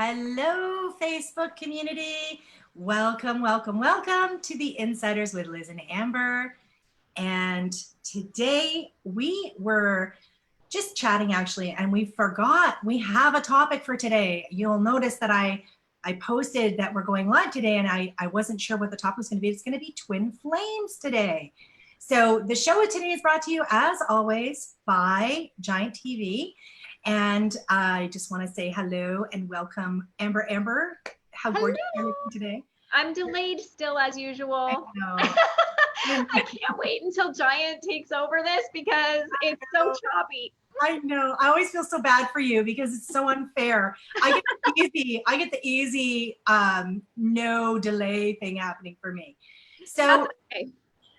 Hello, Facebook community. Welcome, welcome, welcome to the Insiders with Liz and Amber. And today we were just chatting actually, and we forgot we have a topic for today. You'll notice that I posted that we're going live today, and I wasn't sure what the topic was going to be. It's going to be twin flames today. So the show today is brought to you, as always, by Giant TV. And I just want to say hello and welcome, Amber. Amber, how gorgeous are you today? I'm delayed still as usual. I know. I can't wait until Giant takes over this because it's so choppy. I know. I always feel so bad for you because it's so unfair. I get the easy no delay thing happening for me. So okay.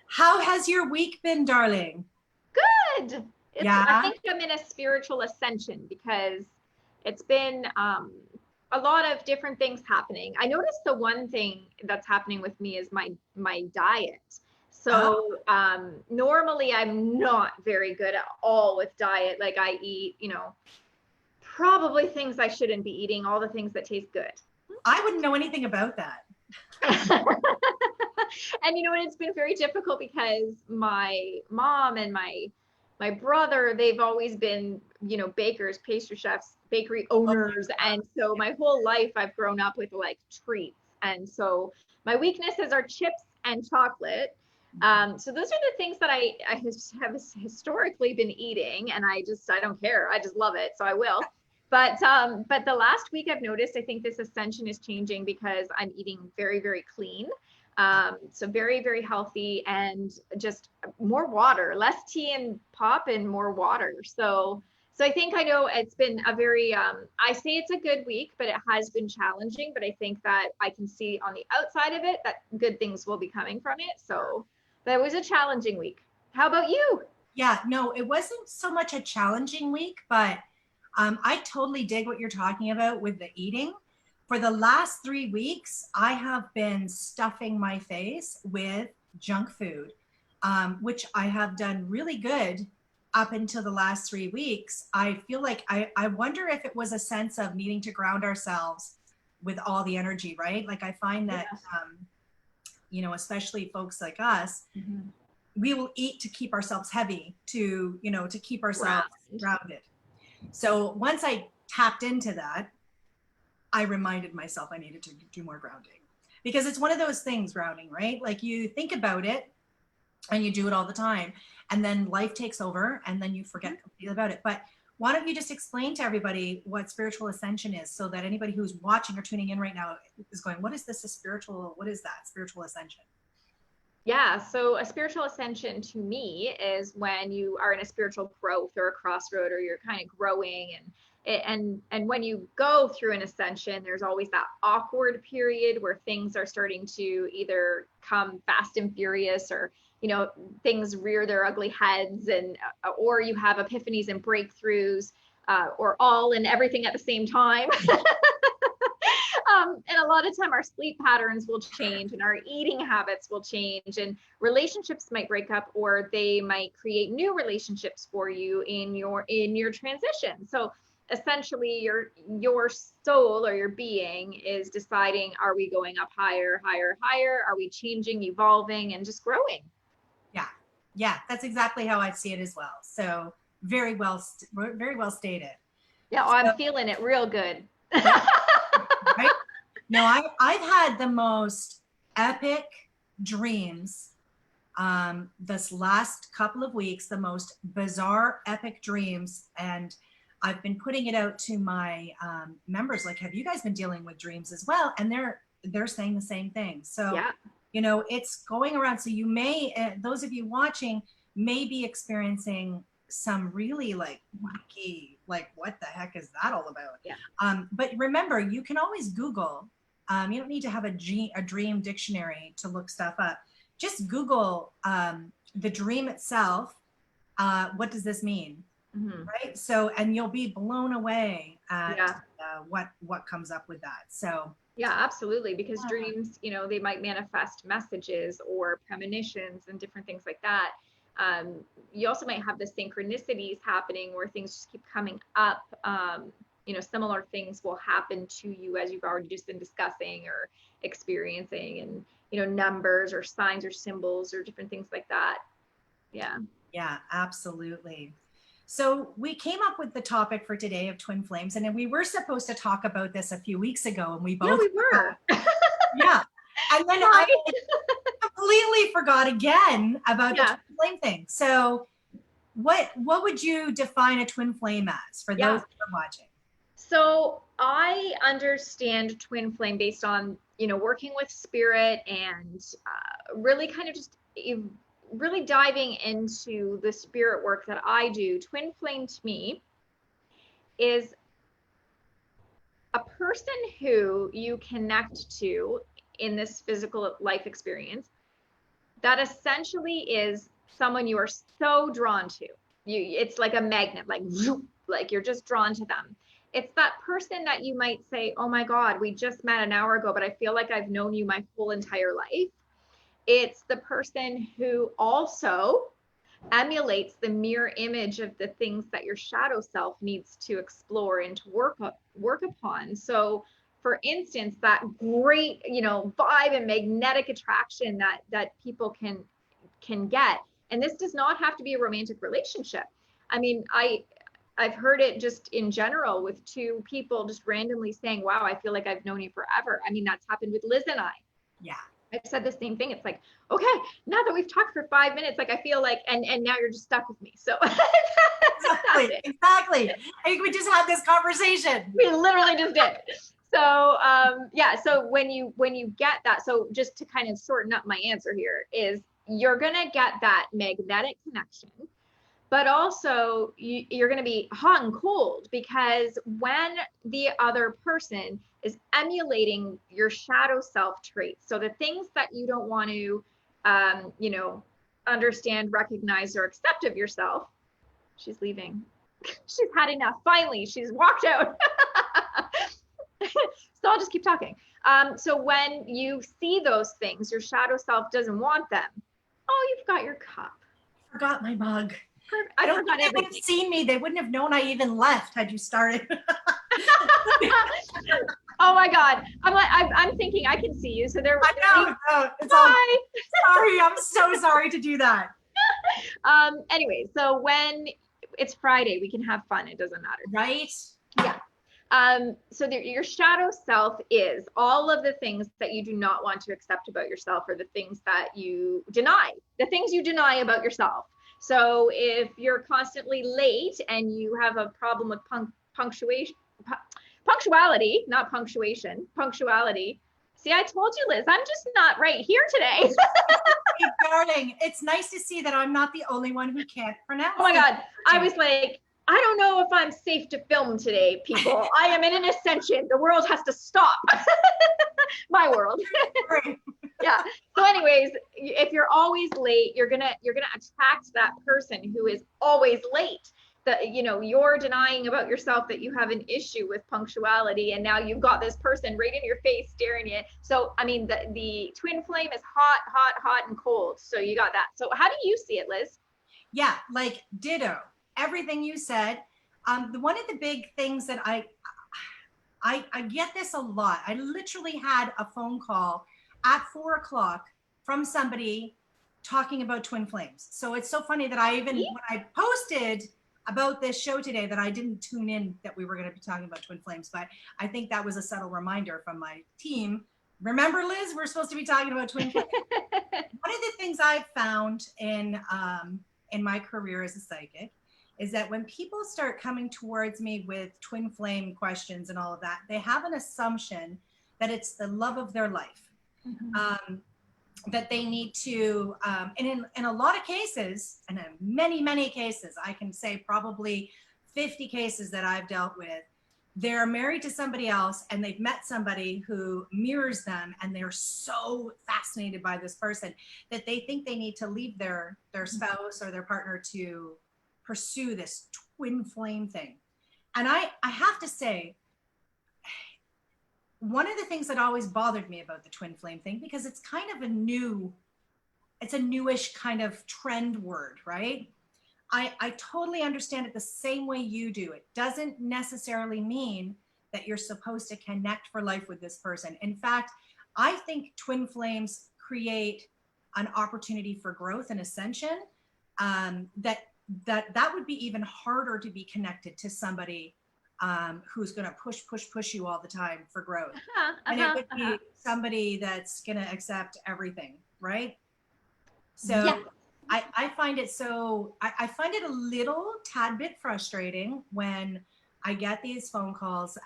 How has your week been, darling? Good. Yeah. I think I'm in a spiritual ascension because it's been a lot of different things happening. I noticed the one thing that's happening with me is my diet. So normally I'm not very good at all with diet. Like I eat, probably things I shouldn't be eating, all the things that taste good. I wouldn't know anything about that. And it's been very difficult because my mom and my brother, they've always been, bakers, pastry chefs, bakery owners. And so my whole life I've grown up with like treats. And so my weaknesses are chips and chocolate. So those are the things that I have historically been eating, and I don't care. I just love it. So I will. But the last week I've noticed, I think this ascension is changing because I'm eating very, very clean. So very, very healthy and just more water, less tea and pop and more water. So I think I know it's been a very, I say it's a good week, but it has been challenging, but I think that I can see on the outside of it that good things will be coming from it. So that was a challenging week. How about you? Yeah, no, it wasn't so much a challenging week, but I totally dig what you're talking about with the eating. For the last 3 weeks, I have been stuffing my face with junk food, which I have done really good up until the last 3 weeks. I feel like I wonder if it was a sense of needing to ground ourselves with all the energy, right? Like I find that, especially folks like us, we will eat to keep ourselves heavy, to keep ourselves grounded. So once I tapped into that, I reminded myself I needed to do more grounding, because it's one of those things, grounding, right? Like you think about it and you do it all the time, and then life takes over and then you forget completely about it. But why don't you just explain to everybody what spiritual ascension is, so that anybody who's watching or tuning in right now is going, what is this, what is that spiritual ascension? Yeah, so a spiritual ascension to me is when you are in a spiritual growth or a crossroad, or you're kind of growing, and when you go through an ascension, there's always that awkward period where things are starting to either come fast and furious, or things rear their ugly heads, and or you have epiphanies and breakthroughs, or all and everything at the same time. And a lot of time our sleep patterns will change, and our eating habits will change, and relationships might break up, or they might create new relationships for you in your transition. So essentially your soul or your being is deciding, are we going up higher, higher, higher? Are we changing, evolving, and just growing? Yeah, that's exactly how I see it as well. So very well stated. Yeah, I'm feeling it real good. Right? No, I've had the most epic dreams this last couple of weeks, the most bizarre epic dreams, and I've been putting it out to my members, like, have you guys been dealing with dreams as well? And they're saying the same thing. So yeah. It's going around. So you may, those of you watching may be experiencing some really like wacky, like, what the heck is that all about? Yeah. But remember, you can always Google. You don't need to have a dream dictionary to look stuff up. Just Google the dream itself. What does this mean? Right? So, and you'll be blown away at what comes up with that. So yeah, absolutely. Because dreams, they might manifest messages or premonitions and different things like that. You also might have the synchronicities happening where things just keep coming up. similar things will happen to you as you've already just been discussing or experiencing, and, numbers or signs or symbols or different things like that. Yeah. Yeah, absolutely. So we came up with the topic for today of twin flames, and then we were supposed to talk about this a few weeks ago, and we both we were. Yeah. And then I completely forgot again about the twin flame thing. So what would you define a twin flame as for those who are watching? So I understand twin flame based on, working with spirit and really kind of just really diving into the spirit work that I do. Twin flame to me is a person who you connect to in this physical life experience that essentially is someone you are so drawn to. It's like a magnet, like you're just drawn to them. It's that person that you might say, oh my God, we just met an hour ago, but I feel like I've known you my whole entire life. It's the person who also emulates the mirror image of the things that your shadow self needs to explore and to work upon. So for instance, that great, vibe and magnetic attraction that people can get. And this does not have to be a romantic relationship. I mean, I've heard it just in general with two people just randomly saying, wow, I feel like I've known you forever. I mean, that's happened with Liz and I. Yeah. I've said the same thing. It's like, okay, now that we've talked for 5 minutes, like I feel like, and now you're just stuck with me. So exactly. I think we just had this conversation. We literally just did. So so when you get that, so just to kind of shorten up my answer here is you're gonna get that magnetic connection, but also you're going to be hot and cold, because when the other person is emulating your shadow self traits, so the things that you don't want to, understand, recognize, or accept of yourself. She's leaving. She's had enough. Finally, she's walked out. So I'll just keep talking. So when you see those things, your shadow self doesn't want them. Oh, you've got your cup. I forgot my mug. I don't know. They would have seen me. They wouldn't have known I even left had you started. Oh my God. I'm thinking I can see you. So they're I know. It's sorry. I'm so sorry to do that. Anyway, so when it's Friday, we can have fun. It doesn't matter. Right? Yeah. So your shadow self is all of the things that you do not want to accept about yourself, or the things that you deny, about yourself. So if you're constantly late and you have a problem with punctuality, not punctuation, punctuality. See, I told you, Liz, I'm just not right here today. Hey, darling, it's nice to see that I'm not the only one who can't pronounce it. Oh my God. I was like, I don't know if I'm safe to film today, people. I am in an ascension. The world has to stop. My world. Yeah. So anyways, if you're always late, you're gonna attract that person who is always late. You're denying about yourself that you have an issue with punctuality, and now you've got this person right in your face staring at. So I mean, the twin flame is hot, hot, hot, and cold. So you got that. So how do you see it, Liz? Yeah, like ditto. Everything you said. One of the big things that I get this a lot. I literally had a phone call at 4 o'clock from somebody talking about twin flames. So it's so funny that when I posted about this show today, that I didn't tune in that we were going to be talking about twin flames, but I think that was a subtle reminder from my team. Remember, Liz, we're supposed to be talking about twin flames. One of the things I've found in my career as a psychic is that when people start coming towards me with twin flame questions and all of that, they have an assumption that it's the love of their life. Mm-hmm. That they need to, and in a lot of cases, and in many, many cases, I can say probably 50 cases that I've dealt with, they're married to somebody else and they've met somebody who mirrors them, and they're so fascinated by this person that they think they need to leave their spouse or their partner to pursue this twin flame thing. And I have to say, one of the things that always bothered me about the twin flame thing, because it's kind of it's a newish kind of trend word, right? I totally understand it the same way you do. It doesn't necessarily mean that you're supposed to connect for life with this person. In fact, I think twin flames create an opportunity for growth and ascension, that would be even harder to be connected to somebody who's going to push you all the time for growth. And it would be somebody that's going to accept everything, right? So Yeah. I find it I find it a little tad bit frustrating when I get these phone calls,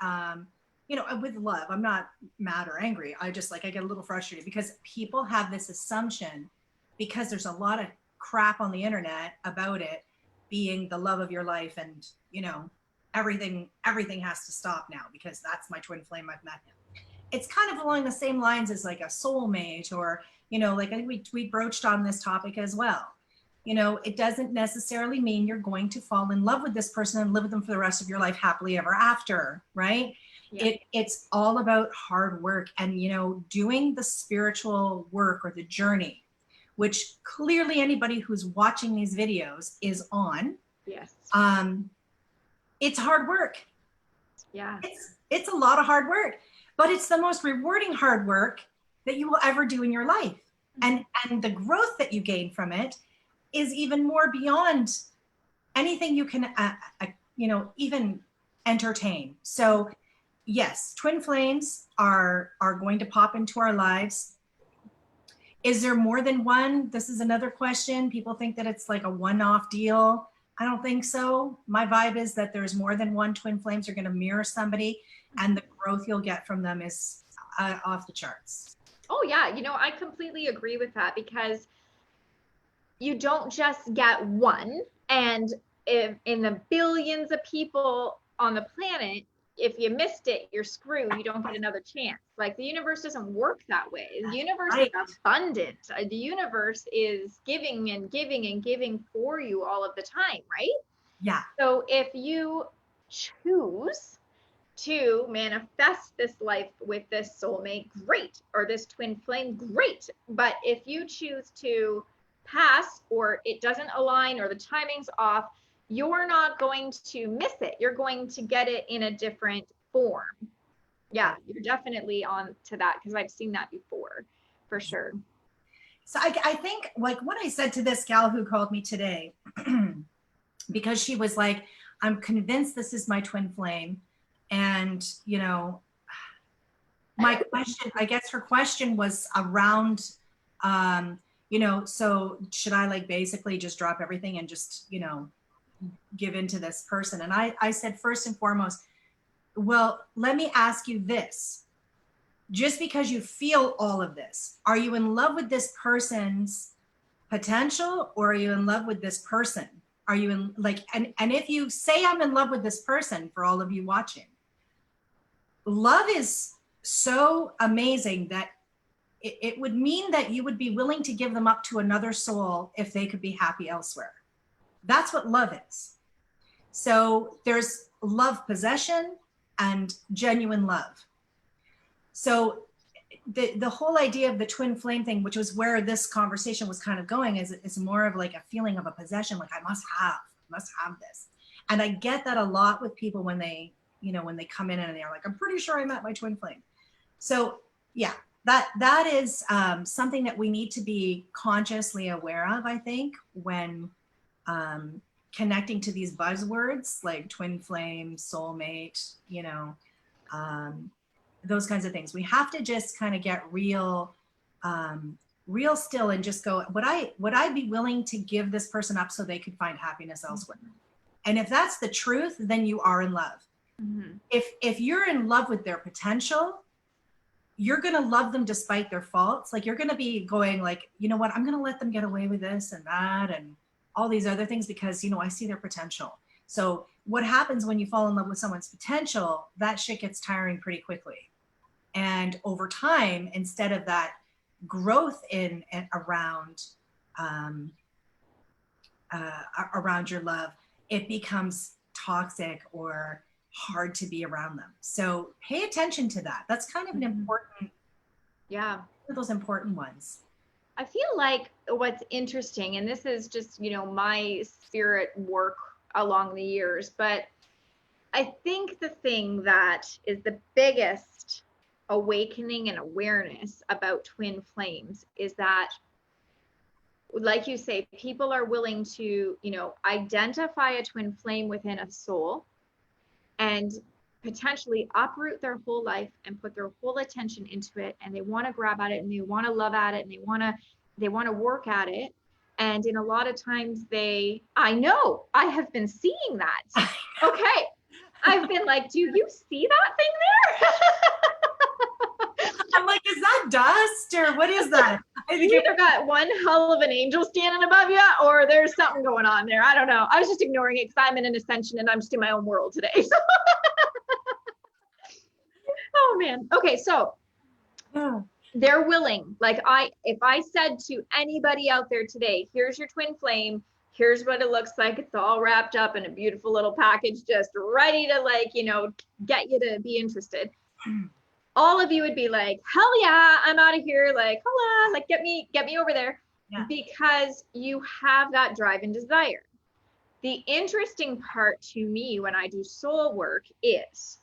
with love. I'm not mad or angry. I get a little frustrated because people have this assumption, because there's a lot of crap on the internet about it being the love of your life, and everything has to stop now because that's my twin flame. I've met him. It's kind of along the same lines as like a soulmate, or I think we broached on this topic as well. It doesn't necessarily mean you're going to fall in love with this person and live with them for the rest of your life happily ever after, right? Yeah. It's all about hard work and doing the spiritual work or the journey, which clearly anybody who's watching these videos is on. Yes. It's hard work. Yeah. It's a lot of hard work, but it's the most rewarding hard work that you will ever do in your life. And the growth that you gain from it is even more beyond anything you can, even entertain. So yes, twin flames are going to pop into our lives. Is there more than one? This is another question. People think that it's like a one-off deal. I don't think so. My vibe is that there's more than one twin flames are going to mirror somebody, and the growth you'll get from them is off the charts. Oh yeah, I completely agree with that, because you don't just get one, and if in the billions of people on the planet, if you missed it, you're screwed. You don't get another chance. Like, the universe doesn't work that way. The universe is abundant. The universe is giving and giving and giving for you all of the time, right? Yeah. So if you choose to manifest this life with this soulmate, great, or this twin flame, great. But if you choose to pass, or it doesn't align, or the timing's off, you're not going to miss it. You're going to get it in a different form. Yeah, you're definitely on to that, because I've seen that before, for sure. So I think, like, what I said to this gal who called me today, because she was like, I'm convinced this is my twin flame. And, my question, I guess her question was around, so should I basically just drop everything and just, give into this person? And I said, first and foremost, well, let me ask you this. Just because you feel all of this, are you in love with this person's potential, or are you in love with this person? Are you in and if you say I'm in love with this person, for all of you watching, love is so amazing that it would mean that you would be willing to give them up to another soul if they could be happy elsewhere. That's what love is. So there's love possession and genuine love. So the whole idea of the twin flame thing, which was where this conversation was kind of going, is more of like a feeling of a possession, like I must have this. And I get that a lot with people when they come in and they're like, I'm pretty sure I met my twin flame. So yeah, that is something that we need to be consciously aware of, I think, when connecting to these buzzwords like twin flame, soulmate, those kinds of things. We have to just kind of get real still and just go, would I be willing to give this person up so they could find happiness elsewhere? And if that's the truth, then you are in love. Mm-hmm. If you're in love with their potential, you're going to love them despite their faults. Like, you're going to be going like, you know what, I'm going to let them get away with this and that and all these other things because, I see their potential. So what happens when you fall in love with someone's potential, that shit gets tiring pretty quickly. And over time, instead of that growth in and around your love, it becomes toxic or hard to be around them. So pay attention to that. That's kind of an important, yeah, those important ones. I feel like what's interesting, and this is just, my spirit work along the years, but I think the thing that is the biggest awakening and awareness about twin flames is that, like you say, people are willing to, identify a twin flame within a soul and potentially uproot their whole life and put their whole attention into it, and they want to grab at it and they want to love at it and they want to work at it. And in a lot of times I know I have been seeing that. Okay. I've been like, do you see that thing there? I'm like, is that dust or what is that? You either got one hell of an angel standing above you or there's something going on there. I don't know. I was just ignoring it because I'm in an ascension and I'm just in my own world today. So. Oh man. Okay. So they're willing. Like if I said to anybody out there today, here's your twin flame, here's what it looks like. It's all wrapped up in a beautiful little package, just ready to get you to be interested. All of you would be like, hell yeah, I'm out of here. Like, holla, like get me over there. Yeah. Because you have that drive and desire. The interesting part to me when I do soul work is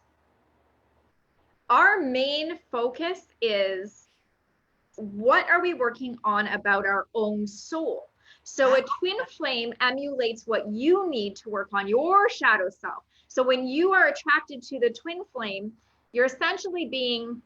our main focus is what are we working on about our own soul? So a twin flame emulates what you need to work on your shadow self. So when you are attracted to the twin flame, you're essentially being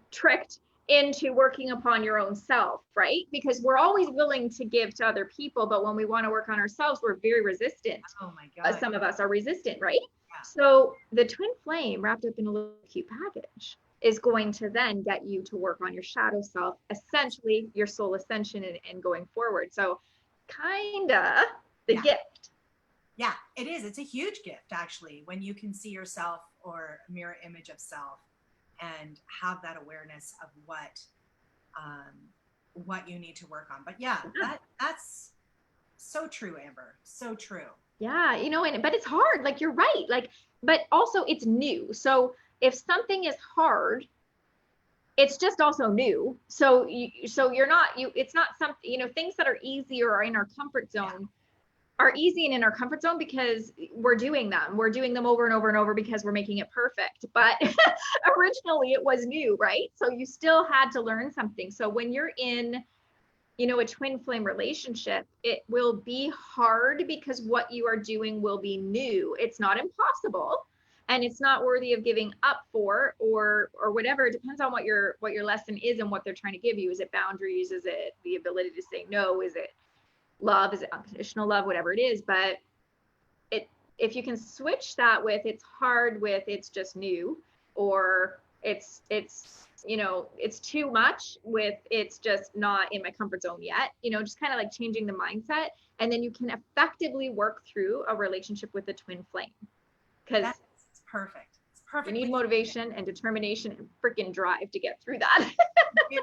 tricked into working upon your own self, right? Because we're always willing to give to other people, but when we want to work on ourselves, we're very resistant. Oh my God. Some of us are resistant, right? Yeah. So the twin flame wrapped up in a little cute package is going to then get you to work on your shadow self, essentially your soul ascension and going forward. So kinda the gift. Yeah, it is. It's a huge gift actually, when you can see yourself or a mirror image of self and have that awareness of what you need to work on. But that's so true, Amber. So true. Yeah, but it's hard. Like you're right. Like, but also it's new. So if something is hard, it's just also new. So you're not, it's not something, things that are easy or are in our comfort zone are easy and in our comfort zone because we're doing them. We're doing them over and over and over because we're making it perfect. But originally it was new, right? So you still had to learn something. So when you're in, a twin flame relationship, it will be hard because what you are doing will be new. It's not impossible. And it's not worthy of giving up for or whatever. It depends on what your lesson is and what they're trying to give you. Is it boundaries? Is it the ability to say no? Is it love? Is it unconditional love? Whatever it is. But if you can switch that with it's hard with it's just new, or it's too much with it's just not in my comfort zone yet, just kind of like changing the mindset. And then you can effectively work through a relationship with the twin flame. Because it's perfect. It's perfect. You need motivation and determination and freaking drive to get through that. You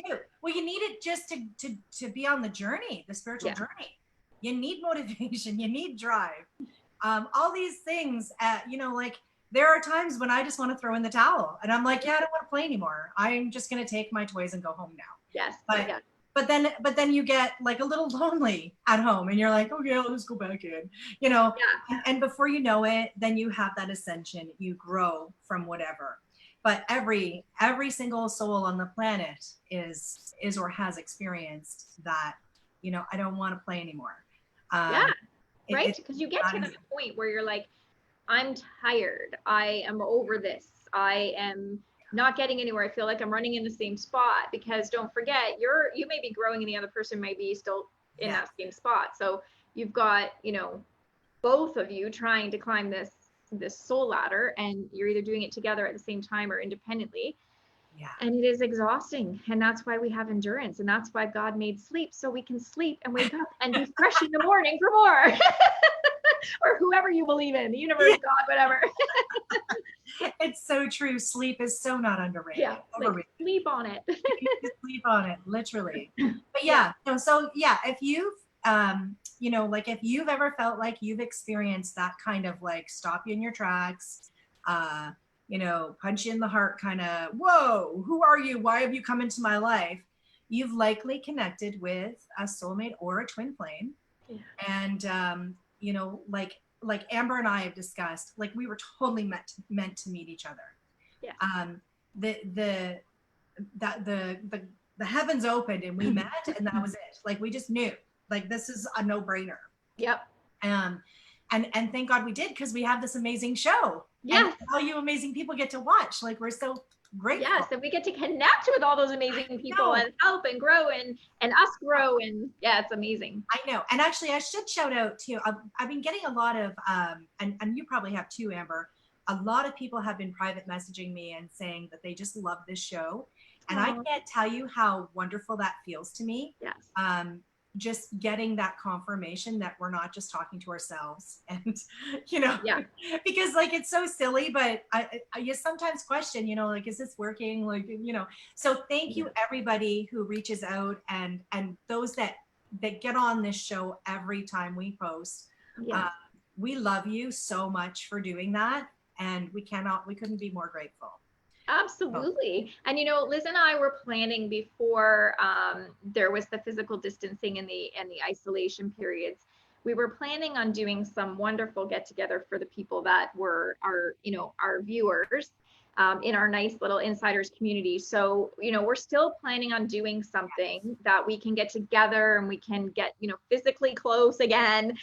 do. Well, you need it just to be on the journey, the spiritual journey. You need motivation. You need drive. All these things, like there are times when I just want to throw in the towel and I'm like, yeah, I don't want to play anymore. I'm just going to take my toys and go home now. Yes. But then you get like a little lonely at home and you're like, okay, I'll just go back in, and before you know it, then you have that ascension, you grow from whatever. But every single soul on the planet is or has experienced that, I don't want to play anymore. Right. Because you get to the point where you're like, I'm tired. I am over this. I am not getting anywhere. I feel like I'm running in the same spot, because don't forget, you may be growing and the other person may be still in that same spot. So you've got, both of you trying to climb this soul ladder, and you're either doing it together at the same time or independently. Yeah. And it is exhausting. And that's why we have endurance. And that's why God made sleep, so we can sleep and wake up and be fresh in the morning for more. Or whoever you believe in, the universe, God, whatever. It's so true. Sleep is so not underrated. Yeah, like sleep on it. Sleep on it, literally. But if you've if you've ever felt like you've experienced that kind of like stop you in your tracks, punch you in the heart kind of, whoa, who are you? Why have you come into my life? you've likely connected with a soulmate or a twin flame. Yeah. And you know, like Amber and I have discussed, like we were totally meant to meet each other. Yeah. The the heavens opened and we met, and that was it. Like we just knew, like this is a no-brainer. Yep. And thank God we did, because we have this amazing show. Yes. And all you amazing people get to watch. Like we're so grateful. Yes, and we get to connect with all those amazing people and help and grow and us grow, and yeah, it's amazing. I know. And actually, I should shout out too. I've been getting a lot of, and you probably have too, Amber. A lot of people have been private messaging me and saying that they just love this show. And I can't tell you how wonderful that feels to me. Yes. Just getting that confirmation that we're not just talking to ourselves, and you know, because like it's so silly, but you sometimes question, you know, like, is this working? Like, you know, so thank you everybody who reaches out, and those that get on this show every time we post. We love you so much for doing that, and we couldn't be more grateful. Absolutely. And you know, Liz and I were planning before there was the physical distancing and the isolation periods. We were planning on doing some wonderful get together for the people that were our viewers in our nice little insiders community. So, you know, we're still planning on doing something that we can get together and we can get, you know, physically close again.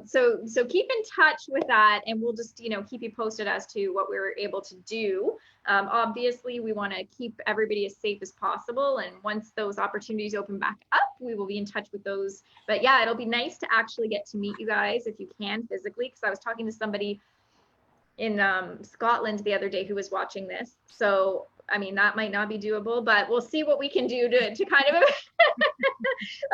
So keep in touch with that, and we'll just, you know, keep you posted as to what we were able to do. Obviously, we want to keep everybody as safe as possible. And once those opportunities open back up, we will be in touch with those. But yeah, it'll be nice to actually get to meet you guys if you can physically, because I was talking to somebody in Scotland the other day who was watching this. So, I mean, that might not be doable, but we'll see what we can do to kind of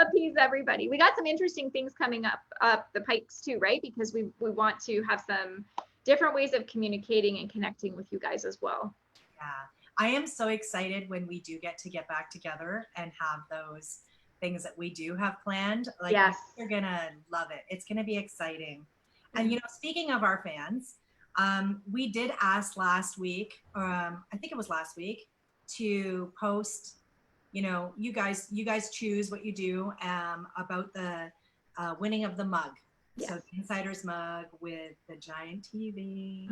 appease everybody. We got some interesting things coming up the pipes too, right? Because we want to have some different ways of communicating and connecting with you guys as well. Yeah, I am so excited when we do get back together and have those things that we do have planned. Like, you're gonna love it. It's gonna be exciting. And you know, speaking of our fans, we did ask last week, I think it was last week, to post, you know, you guys choose what you do about the winning of the mug. So the Insider's mug with the giant TV,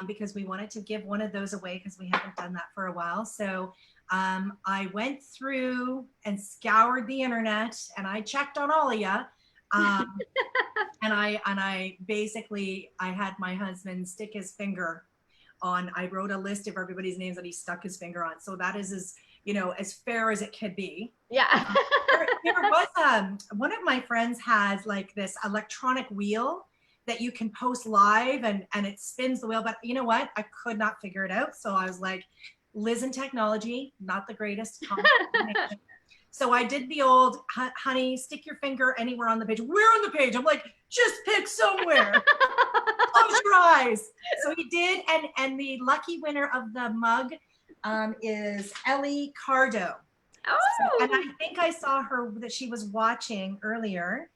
because we wanted to give one of those away because we haven't done that for a while. So I went through and scoured the internet, and I checked on all of you. And I basically, I had my husband stick his finger on, I wrote a list of everybody's names that he stuck his finger on. So that is as, you know, as fair as it could be. Yeah. There was one of my friends has like this electronic wheel that you can post live, and it spins the wheel. But you know what? I could not figure it out. So I was like, Liz and technology, not the greatest combination. So I did the old, honey, stick your finger anywhere on the page. Where on the page? I'm like, just pick somewhere. Close your eyes. So he did, and the lucky winner of the mug is Ellie Cardo. Oh. So, and I think I saw her that she was watching earlier.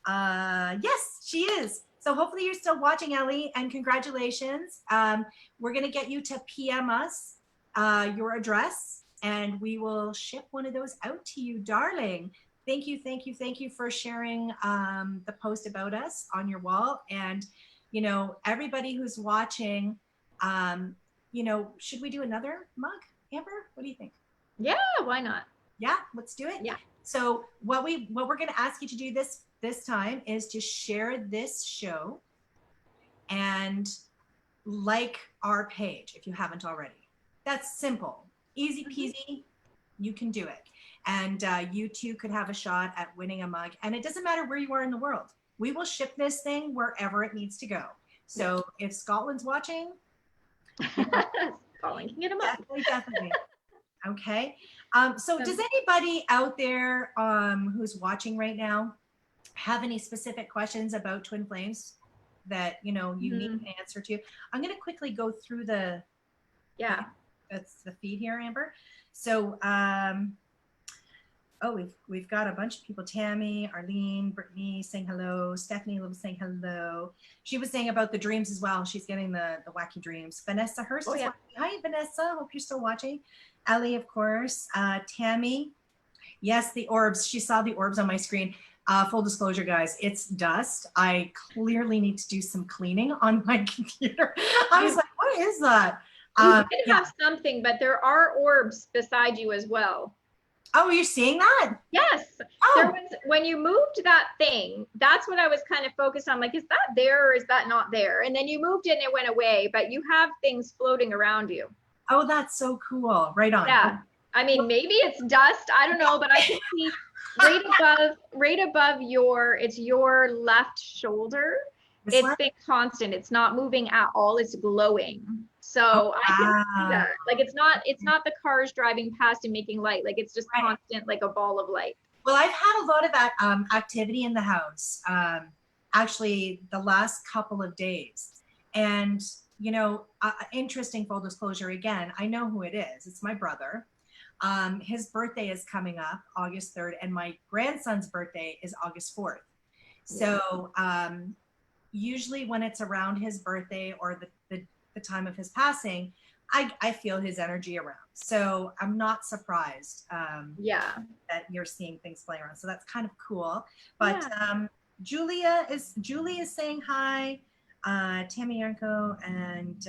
Yes, she is. So hopefully you're still watching, Ellie, and congratulations. We're gonna get you to PM us your address, and we will ship one of those out to you, darling. Thank you for sharing the post about us on your wall. And, you know, everybody who's watching, you know, should we do another mug, Amber? What do you think? Yeah, why not? Yeah, let's do it. Yeah. So what we're going to ask you to do this time is to share this show and like our page if you haven't already. That's simple. Easy peasy, you can do it. And you too could have a shot at winning a mug. And it doesn't matter where you are in the world. We will ship this thing wherever it needs to go. So if Scotland's watching, Scotland can get a mug. Definitely. Okay. So does anybody out there who's watching right now have any specific questions about twin flames that, you know, you need an answer to? I'm going to quickly go through the feed here, Amber. So, we've got a bunch of people. Tammy, Arlene, Brittany saying hello. Stephanie was saying hello. She was saying about the dreams as well. She's getting the wacky dreams. Vanessa Hurst is watching. Hi, Vanessa. Hope you're still watching. Ellie, of course. Tammy Yes, the orbs. She saw the orbs on my screen. Full disclosure, guys, it's dust. I clearly need to do some cleaning on my computer. I was like, what is that? You did Yeah. have something, but there are orbs beside you as well. Oh, you're seeing that? Yes. Oh. There was, when you moved that thing, that's what I was kind of focused on. Like, is that there or is that not there? And then you moved it and it went away, but you have things floating around you. Oh, that's so cool. Right on. Yeah. I mean, maybe it's dust. I don't know, but I can see right above it's your left shoulder. It's been constant. It's not moving at all. It's glowing. So I can see that. Like, it's not the cars driving past and making light. Like, it's just constant, like a ball of light. Well, I've had a lot of that activity in the house, actually the last couple of days. And, you know, interesting full disclosure again, I know who it is. It's my brother. His birthday is coming up August 3rd, and my grandson's birthday is August 4th. So usually when it's around his birthday or the time of his passing, I feel his energy around. So I'm not surprised that you're seeing things play around. So that's kind of cool. But Julie is saying hi, Tammy Yanko, and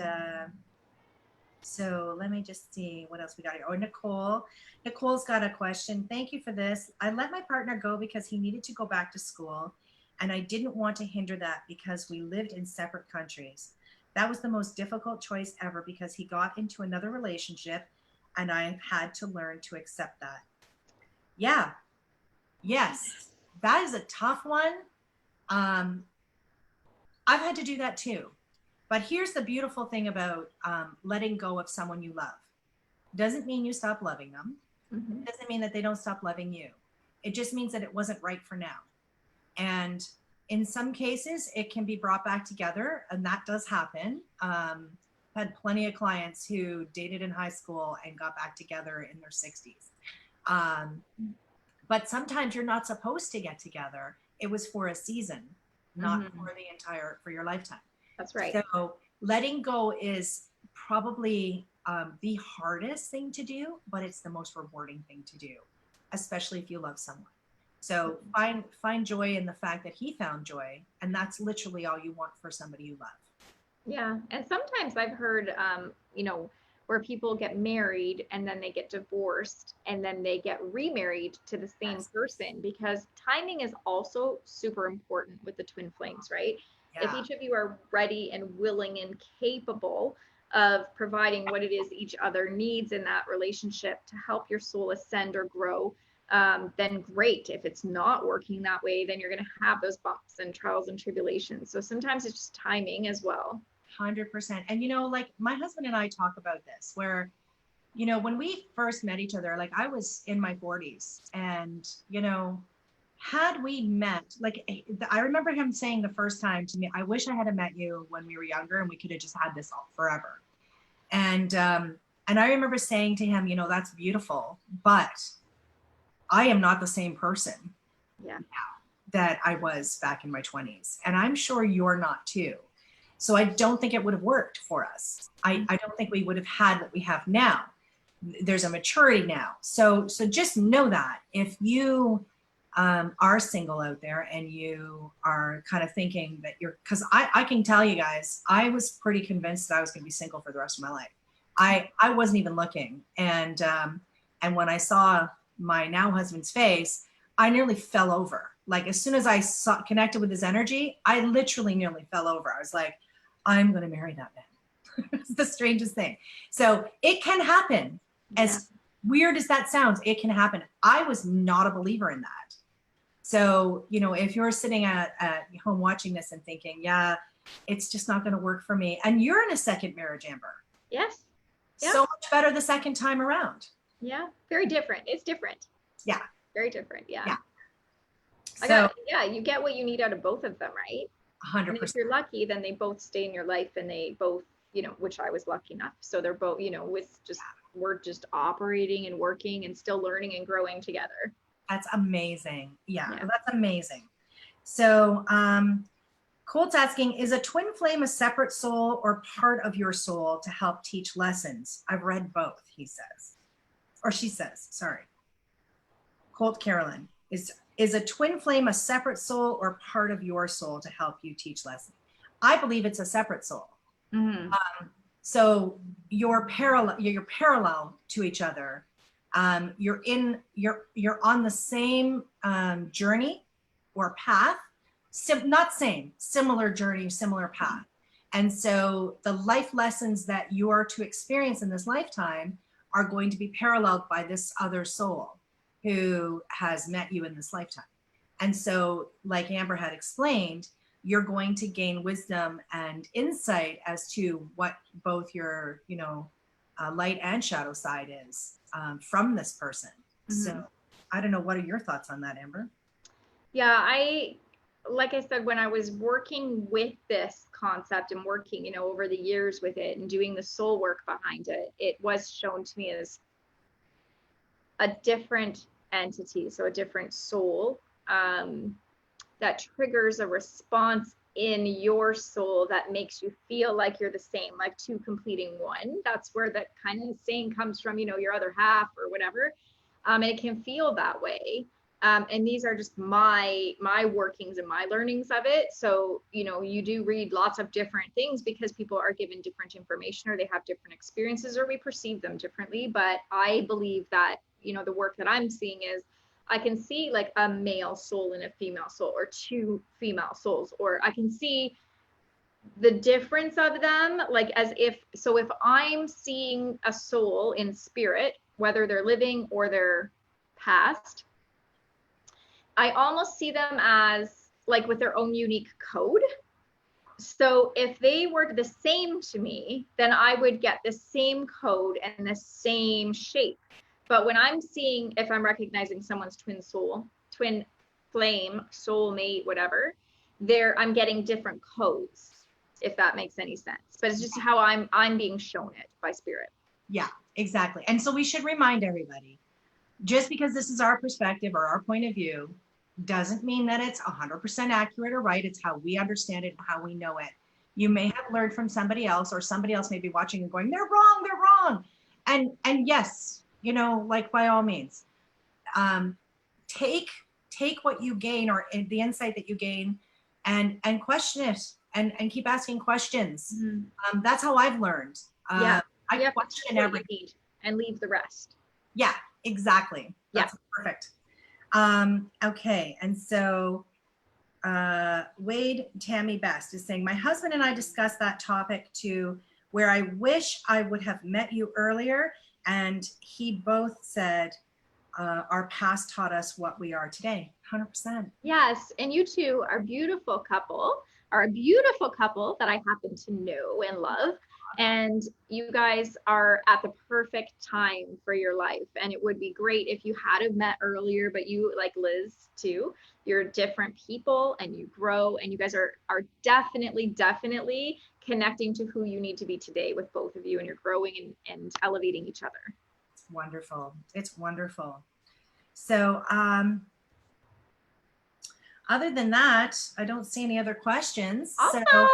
so let me just see what else we got here. Oh, Nicole's got a question. Thank you for this. I let my partner go because he needed to go back to school, and I didn't want to hinder that because we lived in separate countries. That was the most difficult choice ever because he got into another relationship, and I've had to learn to accept that. Yeah. Yes. That is a tough one. I've had to do that too. But here's the beautiful thing about letting go of someone you love. Doesn't mean you stop loving them. It doesn't mean that they don't stop loving you. It just means that it wasn't right for now. And in some cases, it can be brought back together, and that does happen. Had plenty of clients who dated in high school and got back together in their 60s. But sometimes you're not supposed to get together. It was for a season, not for your lifetime. That's right. So letting go is probably the hardest thing to do, but it's the most rewarding thing to do, especially if you love someone. So find joy in the fact that he found joy, and that's literally all you want for somebody you love. Yeah, and sometimes I've heard, you know, where people get married and then they get divorced and then they get remarried to the same person, because timing is also super important with the twin flames, right? Yeah. If each of you are ready and willing and capable of providing what it is each other needs in that relationship to help your soul ascend or grow, then great. If it's not working that way, then you're going to have those bumps and trials and tribulations. So sometimes it's just timing as well. 100%. And, you know, like my husband and I talk about this where, you know, when we first met each other, like I was in my 40s, and, you know, had we met, like, I remember him saying the first time to me, I wish I had met you when we were younger and we could have just had this all forever. And I remember saying to him, you know, that's beautiful, but I am not the same person now that I was back in my 20s. And I'm sure you're not too. So I don't think it would have worked for us. I don't think we would have had what we have now. There's a maturity now. So just know that if you are single out there and you are kind of thinking that you're, because I can tell you guys, I was pretty convinced that I was going to be single for the rest of my life. I wasn't even looking. And when I saw my now husband's face, I nearly fell over. Like as soon as I connected with his energy, I literally nearly fell over. I was like, I'm going to marry that man. It's the strangest thing. So it can happen. As weird as that sounds, it can happen. I was not a believer in that. So, you know, if you're sitting at home watching this and thinking, yeah, it's just not going to work for me. And you're in a second marriage, Amber. Yes. So much better the second time around. Yeah. Very different. It's different. Yeah. Very different. Yeah. So, you get what you need out of both of them, right? 100%. And if you're lucky, then they both stay in your life, and they both, you know, which I was lucky enough. So they're both, you know, we're just operating and working and still learning and growing together. That's amazing. Yeah. That's amazing. So, Colt's asking, is a twin flame a separate soul or part of your soul to help teach lessons? I've read both, he says. Or she says, sorry. Colt Carolyn, is a twin flame a separate soul or part of your soul to help you teach lessons? I believe it's a separate soul. Mm-hmm. So you're parallel to each other. You're on the same journey or path, similar journey, similar path. And so the life lessons that you are to experience in this lifetime are going to be paralleled by this other soul who has met you in this lifetime. And so, like Amber had explained, you're going to gain wisdom and insight as to what both your, light and shadow side is from this person. Mm-hmm. So I don't know. What are your thoughts on that, Amber? Yeah, like I said, when I was working with this concept and working, over the years with it and doing the soul work behind it, it was shown to me as a different entity, so a different soul that triggers a response in your soul that makes you feel like you're the same, like two completing one. That's where that kind of saying comes from, your other half or whatever. And it can feel that way. And these are just my workings and my learnings of it. So, you do read lots of different things because people are given different information or they have different experiences or we perceive them differently. But I believe that, the work that I'm seeing is I can see like a male soul and a female soul or two female souls, or I can see the difference of them, like if I'm seeing a soul in spirit, whether they're living or they're past, I almost see them as like with their own unique code. So if they were the same to me, then I would get the same code and the same shape. But when I'm seeing, if I'm recognizing someone's twin soul, twin flame, soulmate, whatever, I'm getting different codes, if that makes any sense. But it's just how I'm being shown it by spirit. Yeah, exactly. And so we should remind everybody, just because this is our perspective or our point of view, doesn't mean that it's 100% accurate or right. It's how we understand it and how we know it. You may have learned from somebody else, or somebody else may be watching and going, they're wrong. And yes, like by all means, take what you gain or the insight that you gain and question it and keep asking questions. Mm-hmm. That's how I've learned. I question everything and leave the rest. Yeah, exactly. That's perfect. Okay. And so Wade Tammy Best is saying, my husband and I discussed that topic too, where I wish I would have met you earlier. And he both said, our past taught us what we are today. 100%. Yes. And you two are a beautiful couple that I happen to know and love. And you guys are at the perfect time for your life. And it would be great if you had have met earlier, but you, like Liz too, you're different people and you grow and you guys are definitely connecting to who you need to be today with both of you, and you're growing and elevating each other. It's wonderful. It's wonderful. So, other than that, I don't see any other questions. Awesome. So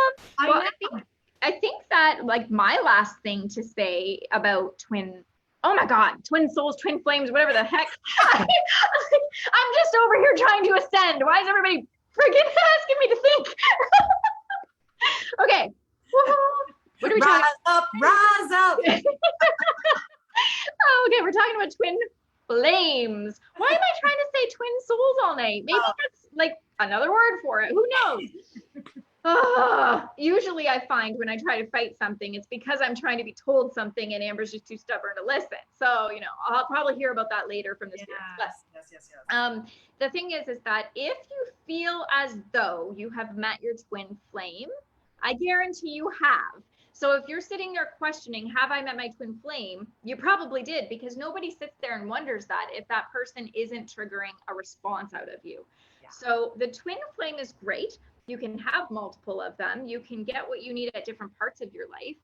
I think that like my last thing to say about twin souls, twin flames, whatever the heck. I'm just over here trying to ascend. Why is everybody freaking asking me to think? Okay. What are we talking about? Rise up. Okay, we're talking about twin flames. Why am I trying to say twin souls all night? Maybe that's like another word for it. Who knows? Usually I find when I try to fight something, it's because I'm trying to be told something and Amber's just too stubborn to listen. So, I'll probably hear about that later from the spirits. Yes. The thing is that if you feel as though you have met your twin flame, I guarantee you have. So if you're sitting there questioning, have I met my twin flame? You probably did, because nobody sits there and wonders that if that person isn't triggering a response out of you. Yeah. So the twin flame is great. You can have multiple of them. You can get what you need at different parts of your life.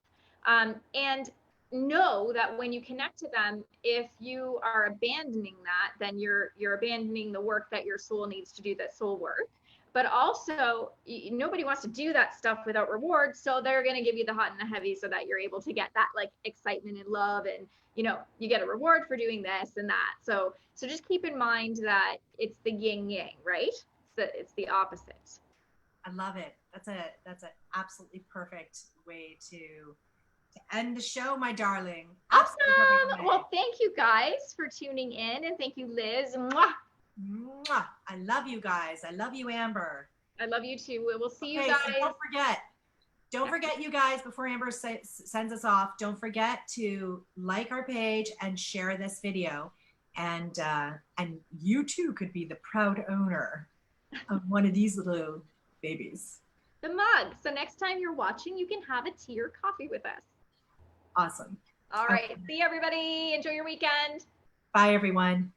And know that when you connect to them, if you are abandoning that, then you're abandoning the work that your soul needs to do, that soul work. but also nobody wants to do that stuff without rewards. So they're going to give you the hot and the heavy so that you're able to get that like excitement and love, and you get a reward for doing this and that. So just keep in mind that it's the yin yang, right? So it's the opposite. I love it. That's an absolutely perfect way to end the show, my darling. Awesome. Well, thank you guys for tuning in, and thank you, Liz. Mwah. Mwah. I love you guys. I love you, Amber. I love you too. We'll see you Okay, guys. so don't forget, you guys, before Amber sends us off, don't forget to like our page and share this video. And you too could be the proud owner of one of these little babies. The mug. So next time you're watching, you can have a tea or coffee with us. Awesome. All right. Okay. See you, everybody. Enjoy your weekend. Bye, everyone.